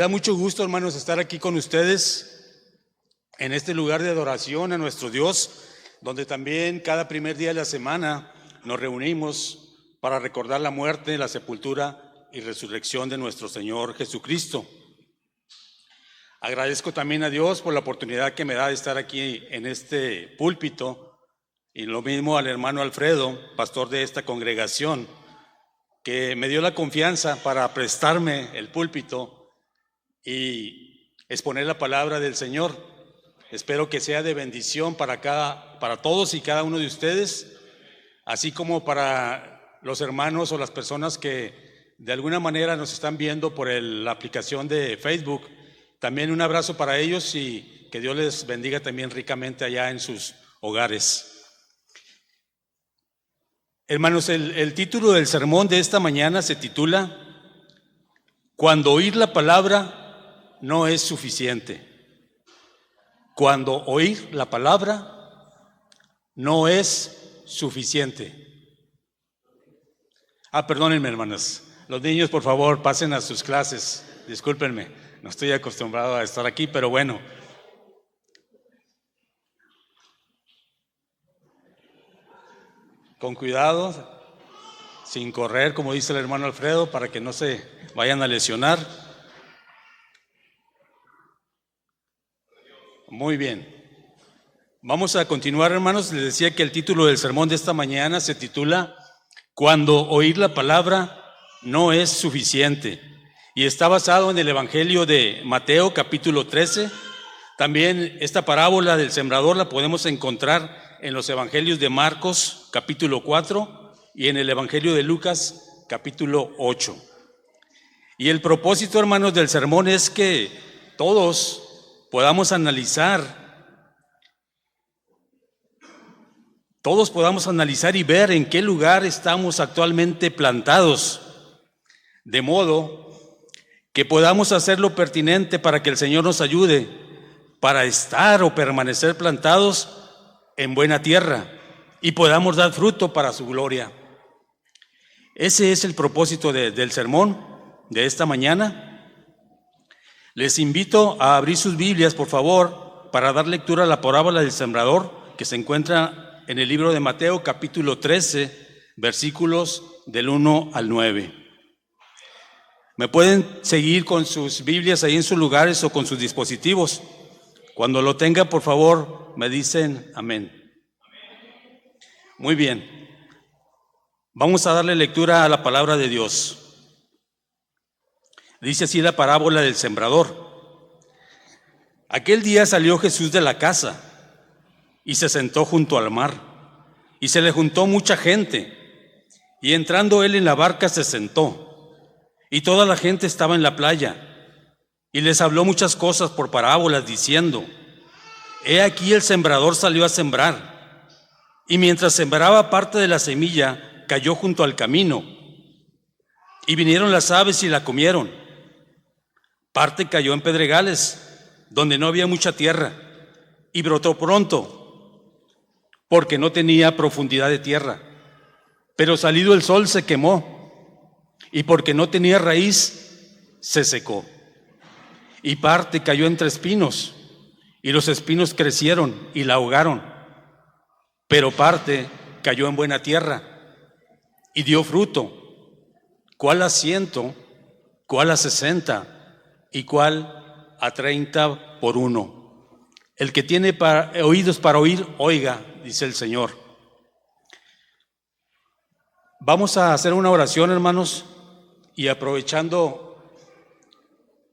Me da mucho gusto, hermanos, estar aquí con ustedes en este lugar de adoración a nuestro Dios, donde también cada primer día de la semana nos reunimos para recordar la muerte, la sepultura y resurrección de nuestro Señor Jesucristo. Agradezco también a Dios por la oportunidad que me da de estar aquí en este púlpito, y lo mismo al hermano Alfredo, pastor de esta congregación, que me dio la confianza para prestarme el púlpito y exponer la palabra del Señor. Espero que sea de bendición para todos y cada uno de ustedes, así como para los hermanos o las personas que de alguna manera nos están viendo por la aplicación de Facebook. También un abrazo para ellos y que Dios les bendiga también ricamente allá en sus hogares. Hermanos, el título del sermón de esta mañana se titula Cuando oír la palabra no es suficiente. Cuando oír la palabra no es suficiente. Perdónenme, hermanos. Los niños, por favor, pasen a sus clases. Discúlpenme, no estoy acostumbrado a estar aquí, pero bueno. Con cuidado, sin correr, como dice el hermano Alfredo, para que no se vayan a lesionar. Muy bien. Vamos a continuar, hermanos. Les decía que el título del sermón de esta mañana se titula Cuando oír la palabra no es suficiente, y está basado en el Evangelio de Mateo, capítulo 13. También esta parábola del sembrador la podemos encontrar en los Evangelios de Marcos, capítulo 4, y en el Evangelio de Lucas, capítulo 8. Y el propósito, hermanos, del sermón es que todos podamos analizar y ver en qué lugar estamos actualmente plantados, de modo que podamos hacer lo pertinente para que el Señor nos ayude para estar o permanecer plantados en buena tierra y podamos dar fruto para su gloria. Ese es el propósito del sermón de esta mañana. Les invito a abrir sus Biblias, por favor, para dar lectura a la parábola del sembrador, que se encuentra en el libro de Mateo, capítulo 13, versículos del 1 al 9. Me pueden seguir con sus Biblias ahí en sus lugares o con sus dispositivos. Cuando lo tengan, por favor, me dicen amén. Muy bien. Vamos a darle lectura a la palabra de Dios. Dice así la parábola del sembrador. Aquel día salió Jesús de la casa y se sentó junto al mar, y se le juntó mucha gente, y entrando él en la barca se sentó, y toda la gente estaba en la playa, y les habló muchas cosas por parábolas, diciendo: He aquí el sembrador salió a sembrar, y mientras sembraba, parte de la semilla cayó junto al camino, y vinieron las aves y la comieron. Parte cayó en pedregales, donde no había mucha tierra, y brotó pronto, porque no tenía profundidad de tierra. Pero salido el sol se quemó, y porque no tenía raíz, se secó. Y parte cayó entre espinos, y los espinos crecieron y la ahogaron. Pero parte cayó en buena tierra, y dio fruto, cuál a 100, cuál a 60, y cuál a 30 por 1. El que tiene oídos para oír, oiga, dice el Señor. Vamos a hacer una oración, hermanos, y aprovechando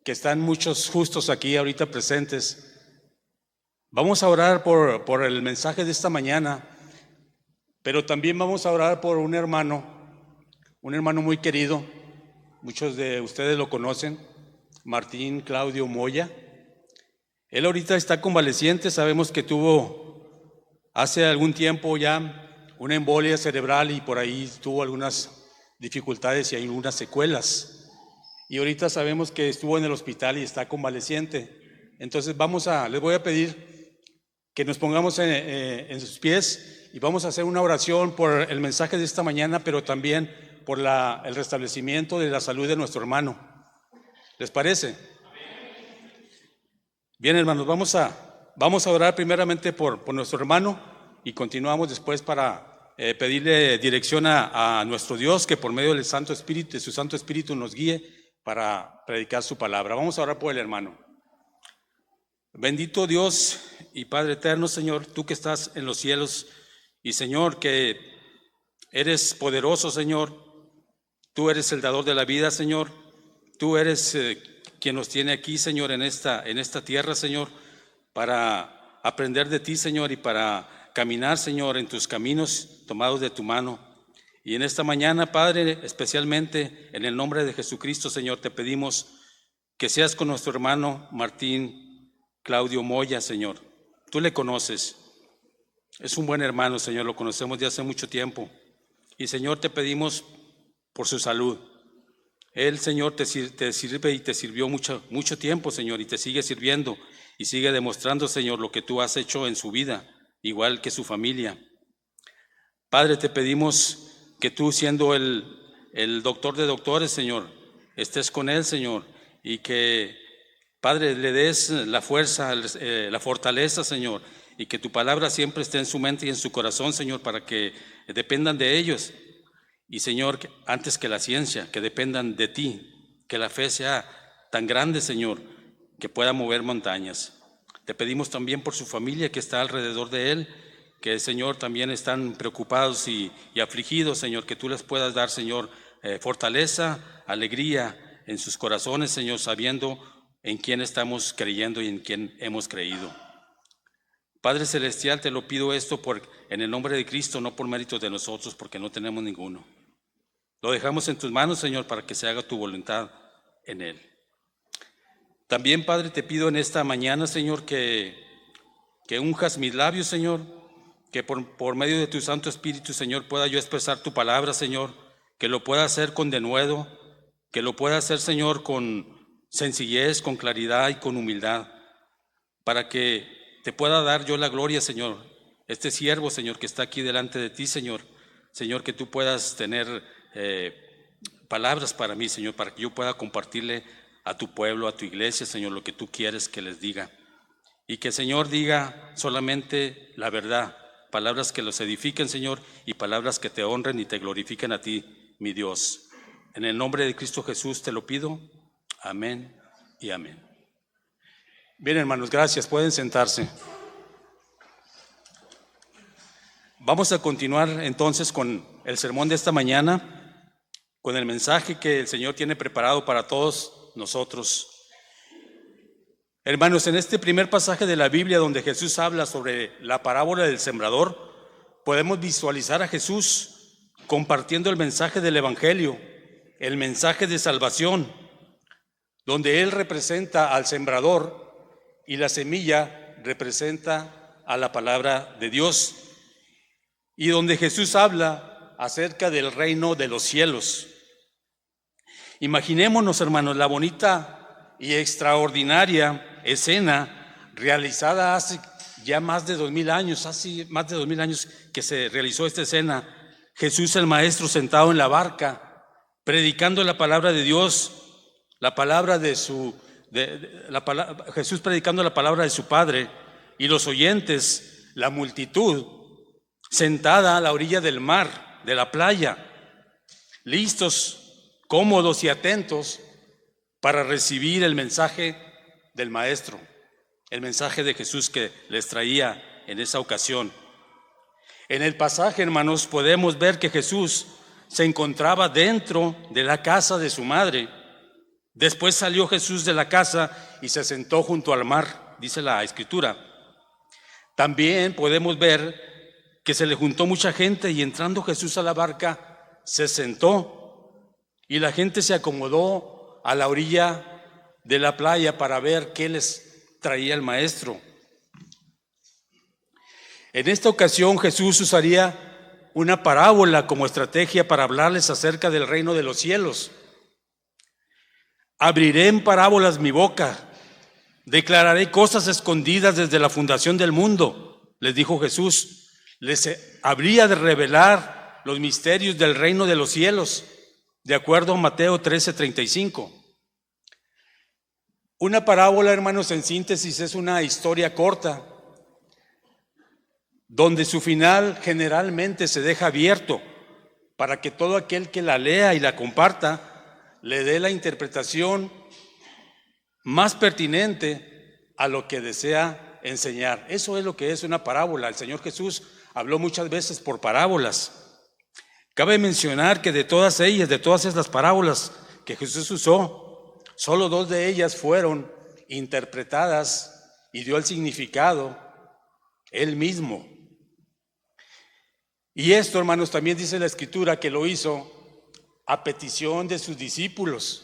que están muchos justos aquí ahorita presentes, vamos a orar por el mensaje de esta mañana, pero también vamos a orar por un hermano muy querido. Muchos de ustedes lo conocen, Martín Claudio Moya. Él ahorita está convaleciente. Sabemos que tuvo hace algún tiempo ya una embolia cerebral y por ahí tuvo algunas dificultades y algunas secuelas. Y ahorita sabemos que estuvo en el hospital y está convaleciente. Entonces les voy a pedir que nos pongamos en sus pies y vamos a hacer una oración por el mensaje de esta mañana, pero también por el restablecimiento de la salud de nuestro hermano. ¿Les parece? Bien, hermanos, vamos a orar primeramente por nuestro hermano y continuamos después para pedirle dirección a nuestro Dios, que por medio del Santo Espíritu, de su Santo Espíritu, nos guíe para predicar su palabra. Vamos a orar por el hermano. Bendito Dios y Padre eterno, Señor, tú que estás en los cielos y Señor, que eres poderoso, Señor, tú eres el dador de la vida, Señor, tú eres quien nos tiene aquí, Señor, en esta tierra, Señor, para aprender de ti, Señor, y para caminar, Señor, en tus caminos tomados de tu mano. Y en esta mañana, Padre, especialmente en el nombre de Jesucristo, Señor, te pedimos que seas con nuestro hermano Martín Claudio Moya, Señor. Tú le conoces. Es un buen hermano, Señor, lo conocemos de hace mucho tiempo. Y, Señor, te pedimos por su salud. Él, Señor, te sirve y te sirvió mucho tiempo, Señor, y te sigue sirviendo y sigue demostrando, Señor, lo que tú has hecho en su vida, igual que su familia. Padre, te pedimos que tú, siendo el doctor de doctores, Señor, estés con él, Señor, y que, Padre, le des la fuerza, la fortaleza, Señor, y que tu palabra siempre esté en su mente y en su corazón, Señor, para que dependan de ellos. Y, Señor, antes que la ciencia, que dependan de ti, que la fe sea tan grande, Señor, que pueda mover montañas. Te pedimos también por su familia que está alrededor de él, que, Señor, también están preocupados y afligidos, Señor, que tú les puedas dar, Señor, fortaleza, alegría en sus corazones, Señor, sabiendo en quién estamos creyendo y en quién hemos creído. Padre Celestial, te lo pido esto en el nombre de Cristo, no por méritos de nosotros, porque no tenemos ninguno. Lo dejamos en tus manos, Señor, para que se haga tu voluntad en él. También, Padre, te pido en esta mañana, Señor, que unjas mis labios, Señor, que por medio de tu Santo Espíritu, Señor, pueda yo expresar tu palabra, Señor, que lo pueda hacer con denuedo, que lo pueda hacer, Señor, con sencillez, con claridad y con humildad, para que te pueda dar yo la gloria, Señor. Este siervo, Señor, que está aquí delante de ti, Señor, que tú puedas tener palabras para mí, Señor, para que yo pueda compartirle a tu pueblo, a tu iglesia, Señor, lo que tú quieres que les diga. Y que, Señor, diga solamente la verdad, palabras que los edifiquen, Señor, y palabras que te honren y te glorifiquen a ti, mi Dios. En el nombre de Cristo Jesús te lo pido. Amén y amén. Bien, hermanos, gracias. Pueden sentarse. Vamos a continuar entonces con el sermón de esta mañana, con el mensaje que el Señor tiene preparado para todos nosotros. Hermanos, en este primer pasaje de la Biblia donde Jesús habla sobre la parábola del sembrador, podemos visualizar a Jesús compartiendo el mensaje del Evangelio, el mensaje de salvación, donde Él representa al sembrador y la semilla representa a la palabra de Dios, y donde Jesús habla acerca del reino de los cielos. Imaginémonos, hermanos, la bonita y extraordinaria escena realizada hace ya más de 2000 años, que se realizó esta escena. Jesús el Maestro sentado en la barca, predicando la palabra de Dios, Jesús predicando la palabra de su Padre, y los oyentes, la multitud, sentada a la orilla del mar, de la playa, listos, cómodos y atentos para recibir el mensaje del Maestro, el mensaje de Jesús que les traía en esa ocasión. En el pasaje, hermanos, podemos ver que Jesús se encontraba dentro de la casa de su madre. Después salió Jesús de la casa y se sentó junto al mar, dice la Escritura. También podemos ver que se le juntó mucha gente y entrando Jesús a la barca, se sentó y la gente se acomodó a la orilla de la playa para ver qué les traía el Maestro. En esta ocasión Jesús usaría una parábola como estrategia para hablarles acerca del reino de los cielos. Abriré en parábolas mi boca, declararé cosas escondidas desde la fundación del mundo, les dijo Jesús. Les habría de revelar los misterios del reino de los cielos, de acuerdo a Mateo 13:35. Una parábola, hermanos, en síntesis, es una historia corta, donde su final generalmente se deja abierto para que todo aquel que la lea y la comparta le dé la interpretación más pertinente a lo que desea enseñar. Eso es lo que es una parábola. El Señor Jesús habló muchas veces por parábolas. Cabe mencionar que de todas ellas, de todas esas parábolas que Jesús usó, solo 2 de ellas fueron interpretadas y dio el significado Él mismo. Y esto, hermanos, también dice la Escritura que lo hizo a petición de sus discípulos.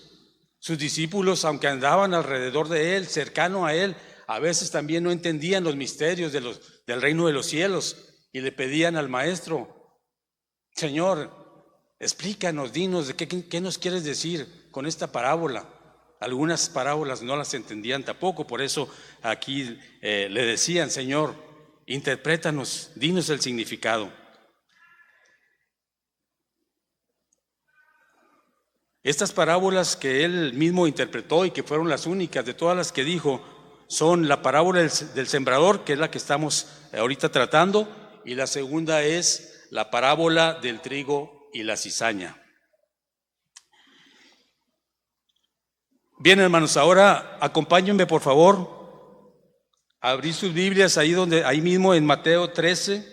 Sus discípulos, aunque andaban alrededor de Él, cercano a Él, a veces también no entendían los misterios del reino de los cielos y le pedían al Maestro: Señor, explícanos, dinos, ¿qué nos quieres decir con esta parábola? Algunas parábolas no las entendían tampoco, por eso aquí le decían: Señor, interprétanos, dinos el significado. Estas parábolas que Él mismo interpretó y que fueron las únicas de todas las que dijo, son la parábola del sembrador, que es la que estamos ahorita tratando, y la segunda es la parábola del trigo y la cizaña. Bien, hermanos, ahora acompáñenme por favor a abrir sus Biblias ahí mismo en Mateo 13,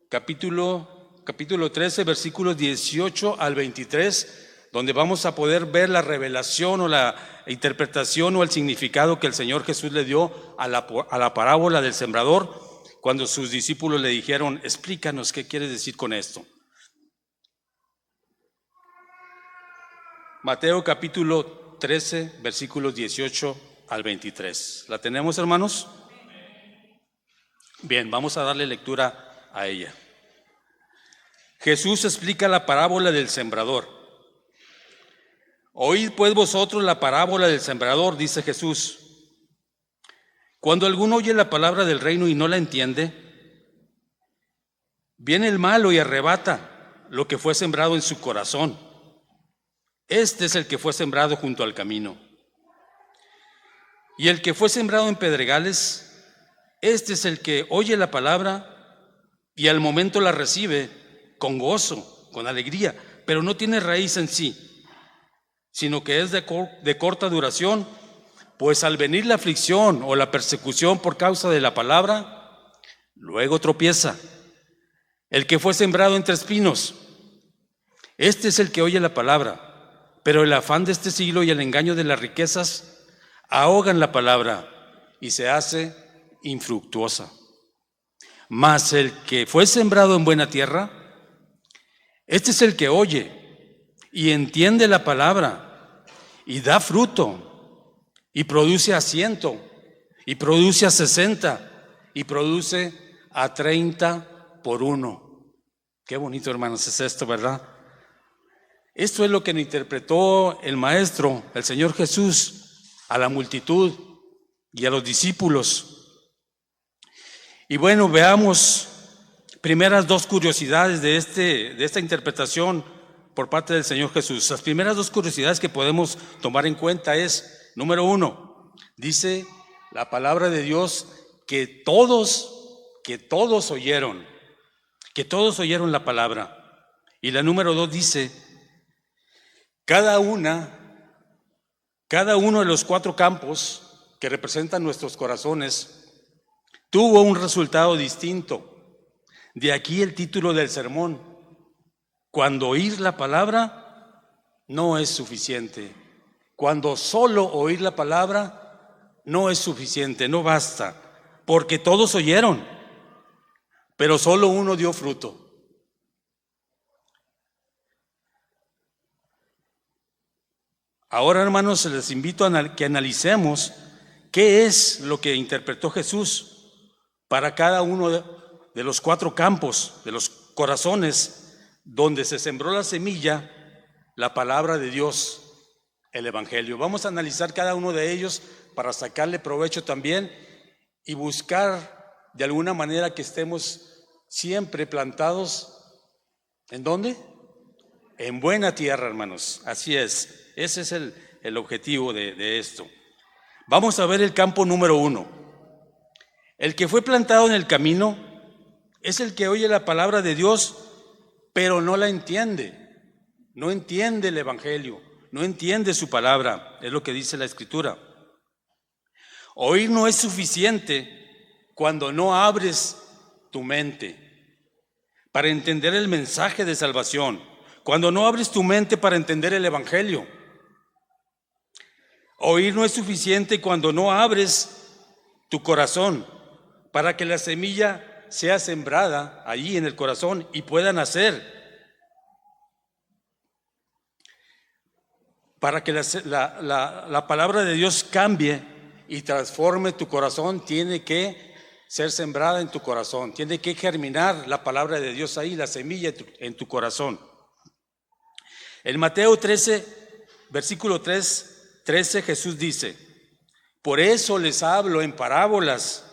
capítulo 13, versículos 18 al 23, donde vamos a poder ver la revelación o la interpretación o el significado que el Señor Jesús le dio a la parábola del sembrador, cuando sus discípulos le dijeron: explícanos qué quieres decir con esto. Mateo capítulo 13, versículos 18 al 23. ¿La tenemos, hermanos? Bien, vamos a darle lectura a ella. Jesús explica la parábola del sembrador. Oíd pues vosotros la parábola del sembrador, dice Jesús. Cuando alguno oye la palabra del reino y no la entiende, viene el malo y arrebata lo que fue sembrado en su corazón. Este es el que fue sembrado junto al camino. Y el que fue sembrado en pedregales, este es el que oye la palabra y al momento la recibe con gozo, con alegría, pero no tiene raíz en sí, sino que es de corta duración, pues al venir la aflicción o la persecución por causa de la palabra, luego tropieza. El que fue sembrado entre espinos, este es el que oye la palabra, pero el afán de este siglo y el engaño de las riquezas ahogan la palabra y se hace infructuosa. Mas el que fue sembrado en buena tierra, este es el que oye y entiende la palabra y da fruto y produce a 100 y produce a 60 y produce a 30 por uno. Qué bonito, hermanos, es esto, ¿verdad? Esto es lo que interpretó el Maestro, el Señor Jesús, a la multitud y a los discípulos. Y bueno, veamos primeras 2 curiosidades de esta interpretación por parte del Señor Jesús. Las primeras 2 curiosidades que podemos tomar en cuenta es, número 1, dice la palabra de Dios que todos oyeron la palabra. Y la número 2 dice, cada uno de los 4 campos que representan nuestros corazones tuvo un resultado distinto. De aquí el título del sermón: cuando oír la palabra no es suficiente. Cuando solo oír la palabra no es suficiente, no basta, porque todos oyeron, pero solo uno dio fruto. Ahora, hermanos, les invito a que analicemos qué es lo que interpretó Jesús para cada uno de los 4 campos, de los corazones donde se sembró la semilla, la palabra de Dios, el Evangelio. Vamos a analizar cada uno de ellos para sacarle provecho también y buscar de alguna manera que estemos siempre plantados. ¿En dónde? En buena tierra, hermanos. Así es. Ese es el objetivo de esto. Vamos a ver el campo número 1. El que fue plantado en el camino es el que oye la palabra de Dios, pero no la entiende. No entiende el evangelio, no entiende su palabra, es lo que dice la Escritura. Oír no es suficiente cuando no abres tu mente para entender el mensaje de salvación, cuando no abres tu mente para entender el evangelio. Oír no es suficiente cuando no abres tu corazón para que la semilla sea sembrada allí en el corazón y pueda nacer. Para que la palabra de Dios cambie y transforme tu corazón, tiene que ser sembrada en tu corazón, tiene que germinar la palabra de Dios ahí, la semilla en tu corazón. En Mateo 13, versículo 13, Jesús dice: por eso les hablo en parábolas,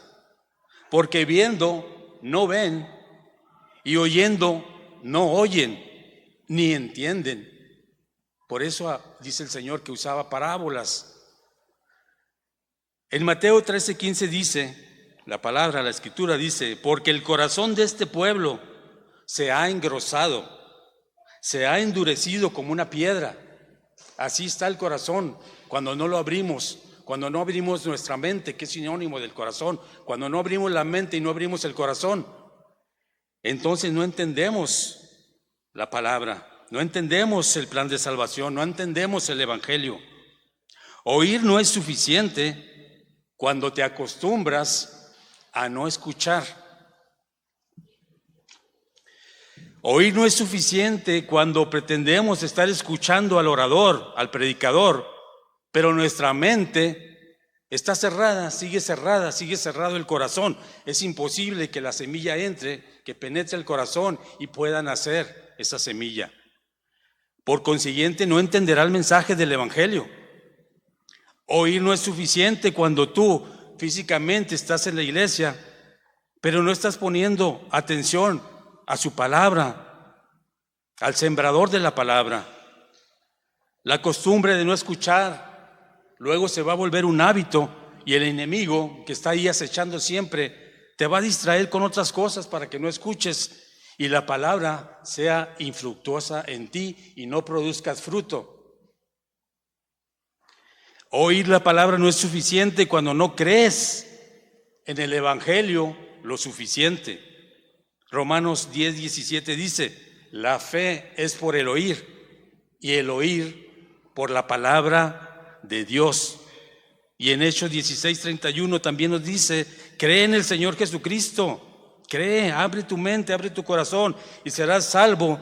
porque viendo no ven y oyendo no oyen, ni entienden. Por eso dice el Señor que usaba parábolas. En Mateo 13:15 dice, la palabra, la Escritura dice: porque el corazón de este pueblo se ha engrosado, se ha endurecido como una piedra. Así está el corazón cuando no lo abrimos, cuando no abrimos nuestra mente, que es sinónimo del corazón. Cuando no abrimos la mente y no abrimos el corazón, entonces no entendemos la palabra. No entendemos el plan de salvación, no entendemos el evangelio. Oír no es suficiente cuando te acostumbras a no escuchar. Oír no es suficiente cuando pretendemos estar escuchando al orador, al predicador, pero nuestra mente está cerrada, sigue cerrado el corazón. Es imposible que la semilla entre, que penetre el corazón y pueda nacer esa semilla. Por consiguiente, no entenderá el mensaje del evangelio. Oír no es suficiente cuando tú físicamente estás en la iglesia, pero no estás poniendo atención a su palabra, al sembrador de la palabra. La costumbre de no escuchar luego se va a volver un hábito, y el enemigo que está ahí acechando siempre te va a distraer con otras cosas para que no escuches y la palabra sea infructuosa en ti y no produzcas fruto. Oír la palabra no es suficiente cuando no crees en el evangelio lo suficiente. Romanos 10:17 dice: la fe es por el oír, y el oír por la palabra de Dios. Y en Hechos 16:31 también nos dice: cree en el Señor Jesucristo. Cree, abre tu mente, abre tu corazón y serás salvo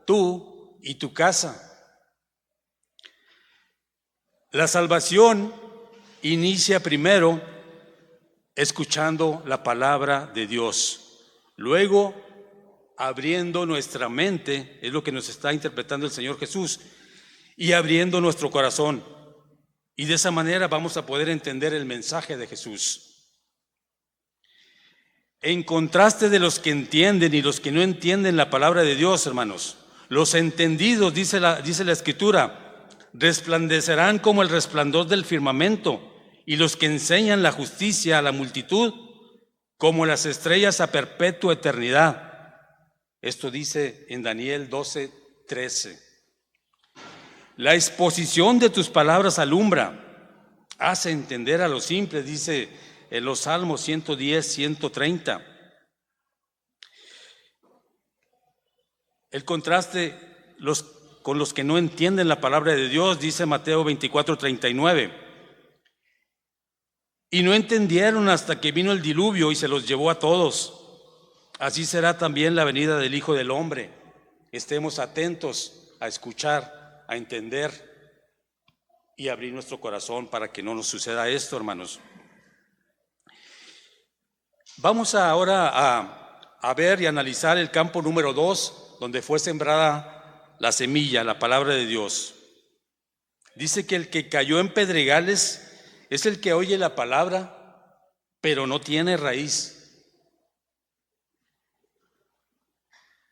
tú y tu casa. La salvación inicia primero escuchando la palabra de Dios, luego abriendo nuestra mente, es lo que nos está interpretando el Señor Jesús, y abriendo nuestro corazón. Y de esa manera vamos a poder entender el mensaje de Jesús. En contraste de los que entienden y los que no entienden la palabra de Dios, hermanos, los entendidos, dice la Escritura, resplandecerán como el resplandor del firmamento, y los que enseñan la justicia a la multitud como las estrellas a perpetua eternidad. Esto dice en Daniel 12:13. La exposición de tus palabras alumbra, hace entender a los simples, dice en los Salmos 110, 130. El contraste con los que no entienden la palabra de Dios, dice Mateo 24:39. Y no entendieron hasta que vino el diluvio y se los llevó a todos. Así será también la venida del Hijo del Hombre. Estemos atentos a escuchar, a entender y abrir nuestro corazón para que no nos suceda esto, hermanos. Vamos ahora a ver y analizar el campo número 2, donde fue sembrada la semilla, la palabra de Dios. Dice que el que cayó en pedregales es el que oye la palabra, pero no tiene raíz.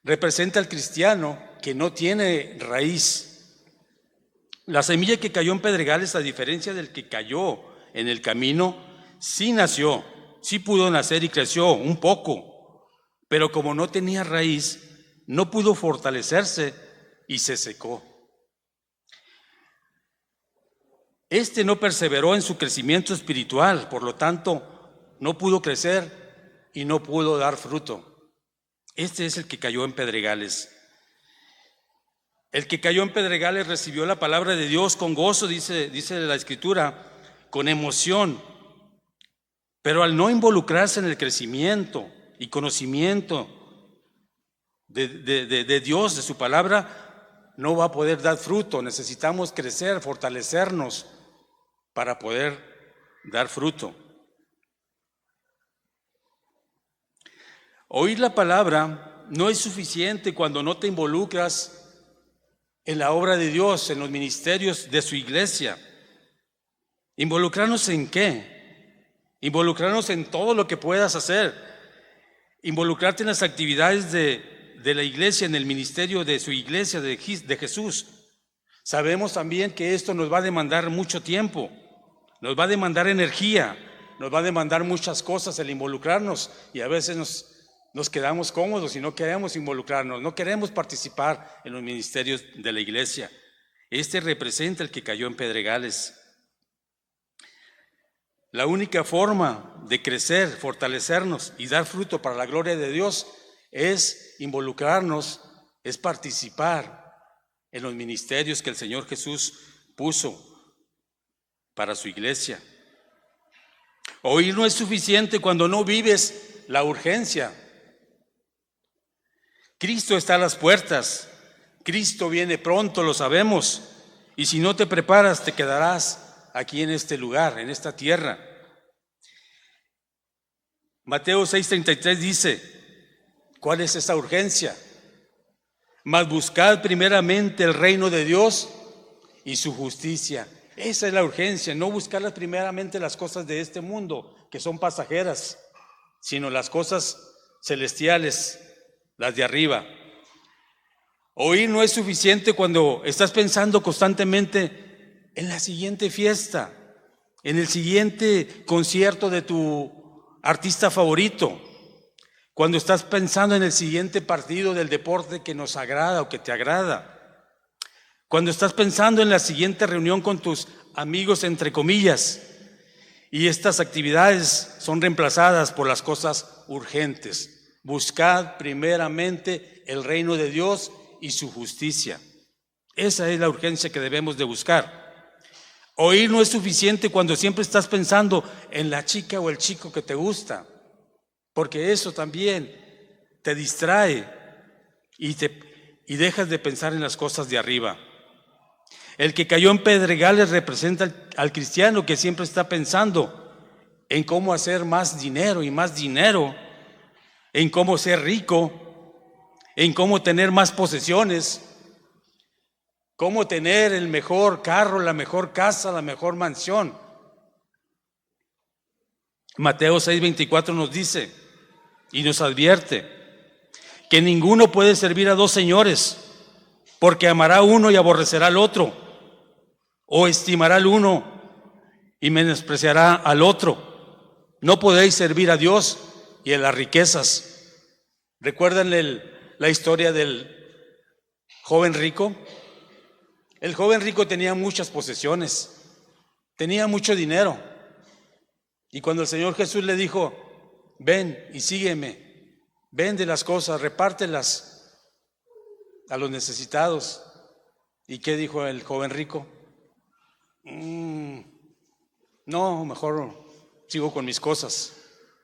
Representa al cristiano que no tiene raíz. La semilla que cayó en pedregales, a diferencia del que cayó en el camino, sí nació, sí pudo nacer y creció un poco, pero como no tenía raíz, no pudo fortalecerse y se secó. Este no perseveró en su crecimiento espiritual, por lo tanto, no pudo crecer y no pudo dar fruto. Este es el que cayó en pedregales. El que cayó en pedregales recibió la palabra de Dios con gozo, dice la Escritura, con emoción, pero al no involucrarse en el crecimiento y conocimiento de Dios, de su palabra, no va a poder dar fruto. Necesitamos crecer, fortalecernos para poder dar fruto. Oír la palabra no es suficiente cuando no te involucras en la obra de Dios, en los ministerios de su iglesia. ¿Involucrarnos en qué? Involucrarnos en todo lo que puedas hacer. Involucrarte en las actividades de la iglesia, en el ministerio de su iglesia, de Jesús. Sabemos también que esto nos va a demandar mucho tiempo, nos va a demandar energía, nos va a demandar muchas cosas el involucrarnos, y a veces nos quedamos cómodos y no queremos involucrarnos, no queremos participar en los ministerios de la iglesia. Este representa el que cayó en pedregales. La única forma de crecer, fortalecernos y dar fruto para la gloria de Dios es involucrarnos, es participar en los ministerios que el Señor Jesús puso para su iglesia. Oír no es suficiente cuando no vives la urgencia. Cristo está a las puertas, Cristo viene pronto, lo sabemos, y si no te preparas te quedarás aquí en este lugar, en esta tierra. Mateo 6:33 dice, ¿cuál es esa urgencia? Mas buscad primeramente el reino de Dios y su justicia. Esa es la urgencia, no buscar primeramente las cosas de este mundo, que son pasajeras, sino las cosas celestiales, las de arriba. Oír no es suficiente cuando estás pensando constantemente en la siguiente fiesta, en el siguiente concierto de tu artista favorito, cuando estás pensando en el siguiente partido del deporte que nos agrada o que te agrada, cuando estás pensando en la siguiente reunión con tus amigos, entre comillas, y estas actividades son reemplazadas por las cosas urgentes. Buscad primeramente el reino de Dios y su justicia. Esa es la urgencia que debemos de buscar. Oír no es suficiente cuando siempre estás pensando en la chica o el chico que te gusta, porque eso también te distrae y dejas de pensar en las cosas de arriba. El que cayó en pedregales representa al cristiano que siempre está pensando en cómo hacer más dinero y más dinero, en cómo ser rico, en cómo tener más posesiones, cómo tener el mejor carro, la mejor casa, la mejor mansión. Mateo 6:24 nos dice y nos advierte que ninguno puede servir a dos señores, porque amará a uno y aborrecerá al otro, o estimará al uno y menospreciará al otro. No podéis servir a Dios y a las riquezas. ¿Recuerdan la historia del joven rico? El joven rico tenía muchas posesiones, tenía mucho dinero, y cuando el Señor Jesús le dijo, ven y sígueme, vende las cosas, repártelas a los necesitados. ¿Y qué dijo el joven rico? No, mejor sigo con mis cosas.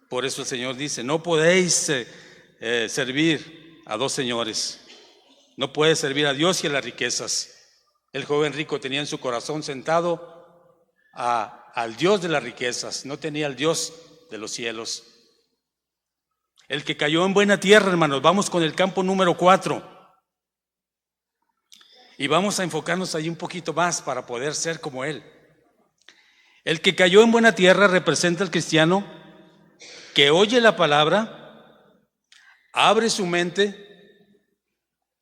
Por eso el Señor dice, no podéis servir a dos señores. No puedes servir a Dios y a las riquezas. El joven rico tenía en su corazón sentado al Dios de las riquezas, no tenía al Dios de los cielos. El que cayó en buena tierra, hermanos, vamos con el campo número 4. Y vamos a enfocarnos ahí un poquito más para poder ser como él. El que cayó en buena tierra representa al cristiano que oye la palabra, abre su mente,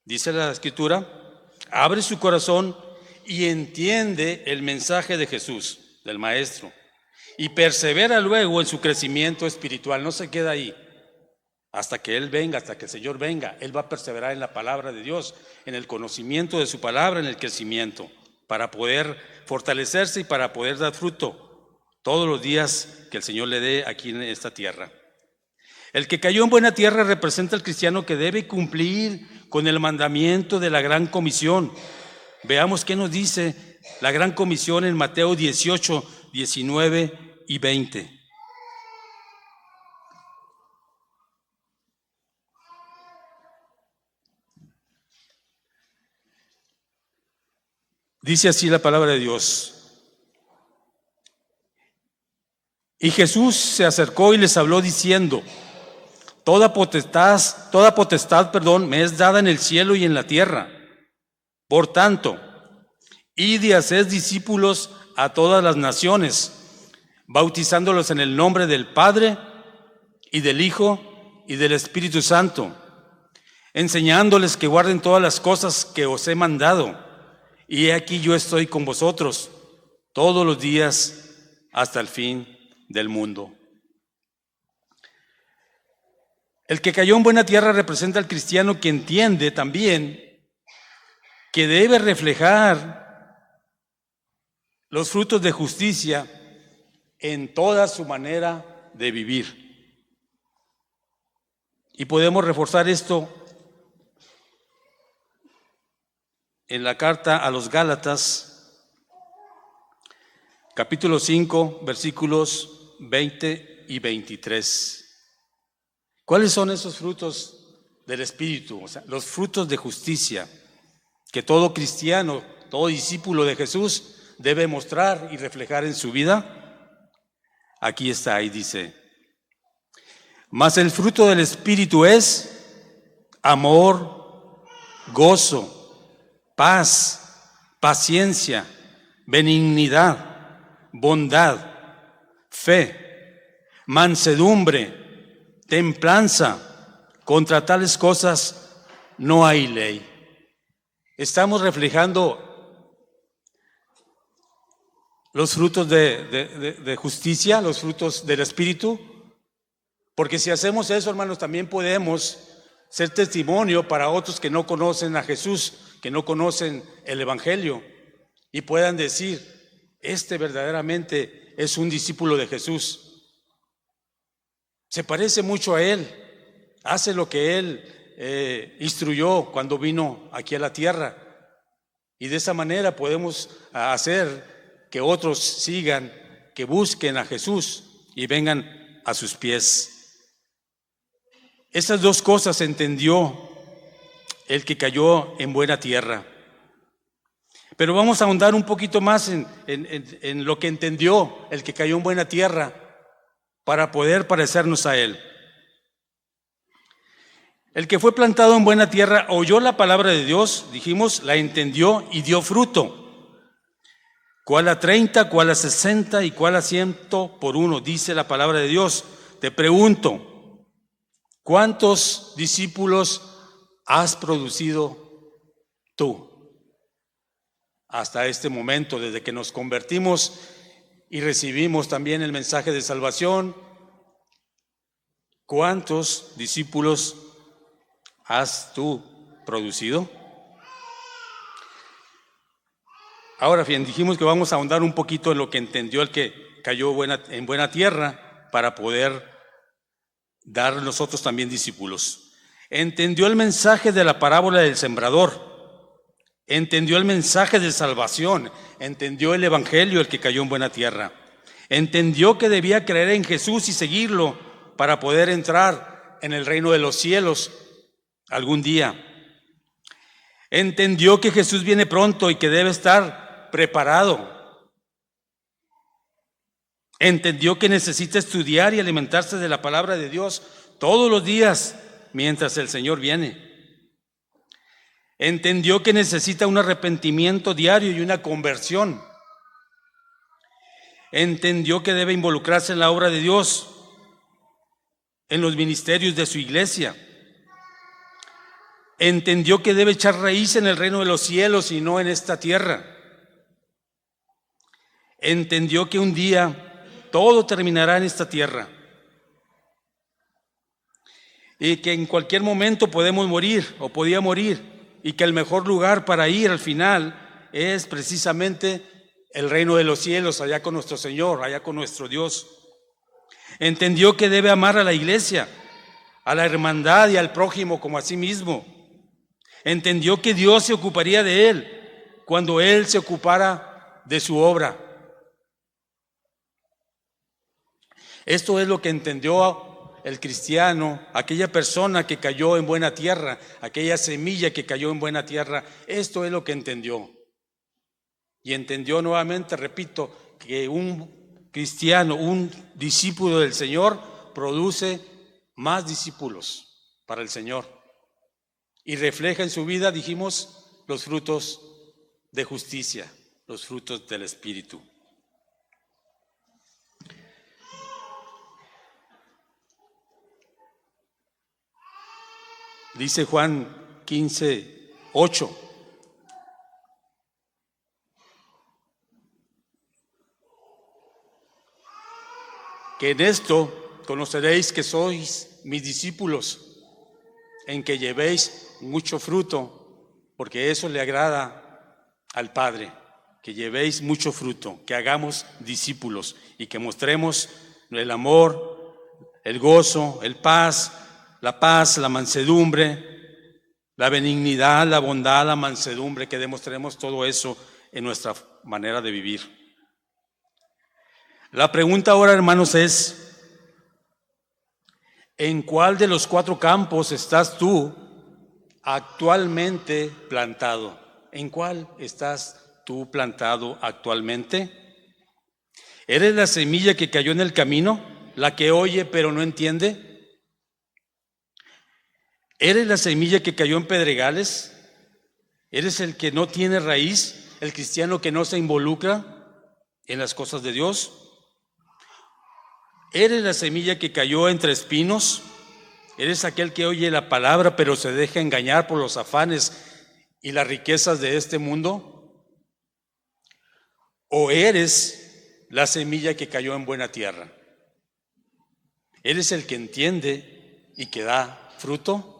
dice la Escritura, abre su corazón y entiende el mensaje de Jesús, del Maestro. y persevera luego en su crecimiento espiritual. No se queda ahí. Hasta que Él venga, hasta que el Señor venga, Él va a perseverar en la palabra de Dios, en el conocimiento de su palabra, en el crecimiento, para poder fortalecerse y para poder dar fruto todos los días que el Señor le dé aquí en esta tierra. El que cayó en buena tierra representa al cristiano que debe cumplir con el mandamiento de la gran comisión. Veamos qué nos dice la gran comisión en Mateo 18, 19 y 20. Dice así la palabra de Dios. Y Jesús se acercó y les habló diciendo: Toda potestad, me es dada en el cielo y en la tierra. Por tanto, id y haced discípulos a todas las naciones, bautizándolos en el nombre del Padre y del Hijo y del Espíritu Santo, enseñándoles que guarden todas las cosas que os he mandado. Y he aquí yo estoy con vosotros todos los días hasta el fin del mundo. El que cayó en buena tierra representa al cristiano que entiende también que debe reflejar los frutos de justicia en toda su manera de vivir. Y podemos reforzar esto en la carta a los Gálatas, capítulo 5, versículos 20 y 23. ¿Cuáles son esos frutos del Espíritu? O sea, los frutos de justicia que todo cristiano, todo discípulo de Jesús debe mostrar y reflejar en su vida. Aquí está, ahí dice: mas el fruto del Espíritu es amor, gozo, paz, paciencia, benignidad, bondad, fe, mansedumbre, templanza. Contra tales cosas no hay ley. Estamos reflejando los frutos de justicia, los frutos del Espíritu, porque si hacemos eso, hermanos, también podemos ser testimonio para otros que no conocen a Jesús, que no conocen el Evangelio, y puedan decir: este verdaderamente es un discípulo de Jesús. Se parece mucho a Él, hace lo que Él instruyó cuando vino aquí a la tierra, y de esa manera podemos hacer que otros sigan, que busquen a Jesús y vengan a sus pies. Estas dos cosas entendió el que cayó en buena tierra. Pero vamos a ahondar un poquito más en lo que entendió el que cayó en buena tierra para poder parecernos a él. El que fue plantado en buena tierra oyó la palabra de Dios, dijimos, la entendió y dio fruto. ¿Cuál a 30, cuál a 60 y cuál a 100 por uno? Dice la palabra de Dios. Te pregunto, ¿cuántos discípulos has producido tú hasta este momento, desde que nos convertimos y recibimos también el mensaje de salvación? ¿Cuántos discípulos has tú producido? Ahora bien, dijimos que vamos a ahondar un poquito en lo que entendió el que cayó en buena tierra para poder dar nosotros también discípulos. Entendió el mensaje de la parábola del sembrador, entendió el mensaje de salvación, entendió el evangelio, el que cayó en buena tierra, entendió que debía creer en Jesús y seguirlo para poder entrar en el reino de los cielos algún día. Entendió que Jesús viene pronto y que debe estar preparado. Entendió que necesita estudiar y alimentarse de la palabra de Dios todos los días mientras el Señor viene. Entendió que necesita un arrepentimiento diario y una conversión. Entendió que debe involucrarse en la obra de Dios, en los ministerios de su iglesia. Entendió que debe echar raíz en el reino de los cielos y no en esta tierra. Entendió que un día todo terminará en esta tierra y que en cualquier momento podemos morir o podía morir, y que el mejor lugar para ir al final es precisamente el reino de los cielos, allá con nuestro Señor, allá con nuestro Dios. Entendió que debe amar a la iglesia, a la hermandad y al prójimo como a sí mismo. Entendió que Dios se ocuparía de él cuando él se ocupara de su obra. Esto es lo que entendió el cristiano, aquella persona que cayó en buena tierra, aquella semilla que cayó en buena tierra. Esto es lo que entendió. Y entendió nuevamente, repito, que un cristiano, un discípulo del Señor, produce más discípulos para el Señor. Y refleja en su vida, dijimos, los frutos de justicia, los frutos del Espíritu. Dice Juan 15:8. Que en esto conoceréis que sois mis discípulos, en que llevéis mucho fruto, porque eso le agrada al Padre, que llevéis mucho fruto, que hagamos discípulos y que mostremos el amor, el gozo, la paz, la mansedumbre, la benignidad, la bondad, la mansedumbre, que demostremos todo eso en nuestra manera de vivir. La pregunta ahora, hermanos, es: ¿en cuál de los 4 campos estás tú actualmente plantado? ¿En cuál estás tú plantado actualmente? ¿Eres la semilla que cayó en el camino, la que oye pero no entiende? ¿Eres la semilla que cayó en pedregales? ¿Eres el que no tiene raíz, el cristiano que no se involucra en las cosas de Dios? ¿Eres la semilla que cayó entre espinos? ¿Eres aquel que oye la palabra pero se deja engañar por los afanes y las riquezas de este mundo? ¿O eres la semilla que cayó en buena tierra? ¿Eres el que entiende y que da fruto?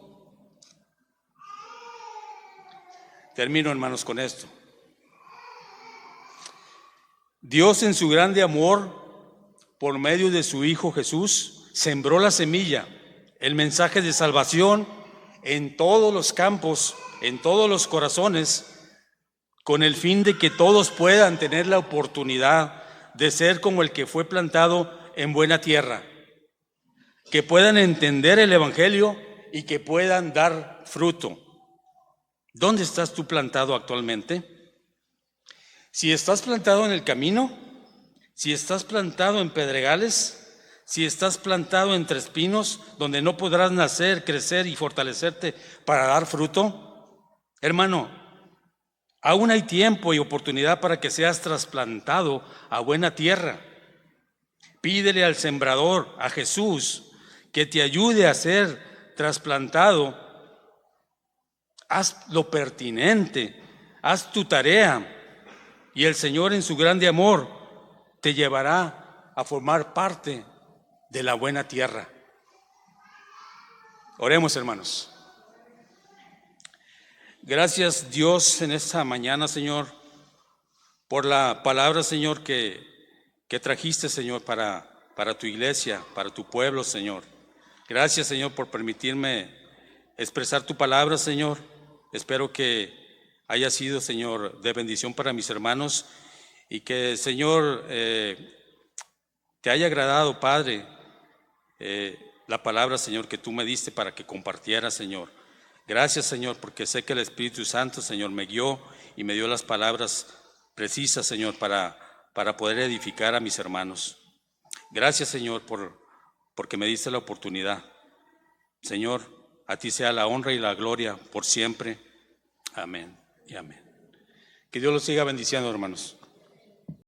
Termino, hermanos, con esto. Dios, en su grande amor, por medio de su Hijo Jesús, sembró la semilla, el mensaje de salvación en todos los campos, en todos los corazones, con el fin de que todos puedan tener la oportunidad de ser como el que fue plantado en buena tierra, que puedan entender el Evangelio y que puedan dar fruto. ¿Dónde estás tú plantado actualmente? Si estás plantado en el camino, si estás plantado en pedregales, si estás plantado entre espinos, donde no podrás nacer, crecer y fortalecerte para dar fruto, hermano, aún hay tiempo y oportunidad para que seas trasplantado a buena tierra. Pídele al sembrador, a Jesús, que te ayude a ser trasplantado. Haz lo pertinente, haz tu tarea, y el Señor, en su grande amor, te llevará a formar parte de la buena tierra. Oremos, hermanos. Gracias, Dios, en esta mañana, Señor, por la palabra, Señor, que trajiste, Señor, para tu iglesia, para tu pueblo, Señor. Gracias, Señor, por permitirme expresar tu palabra, Señor. Espero que haya sido, Señor, de bendición para mis hermanos y que, Señor, te haya agradado, Padre, la palabra, Señor, que tú me diste para que compartiera, Señor. Gracias, Señor, porque sé que el Espíritu Santo, Señor, me guió y me dio las palabras precisas, Señor, para poder edificar a mis hermanos. Gracias, Señor, porque me diste la oportunidad. Señor, a ti sea la honra y la gloria por siempre. Amén y amén. Que Dios los siga bendiciendo, hermanos.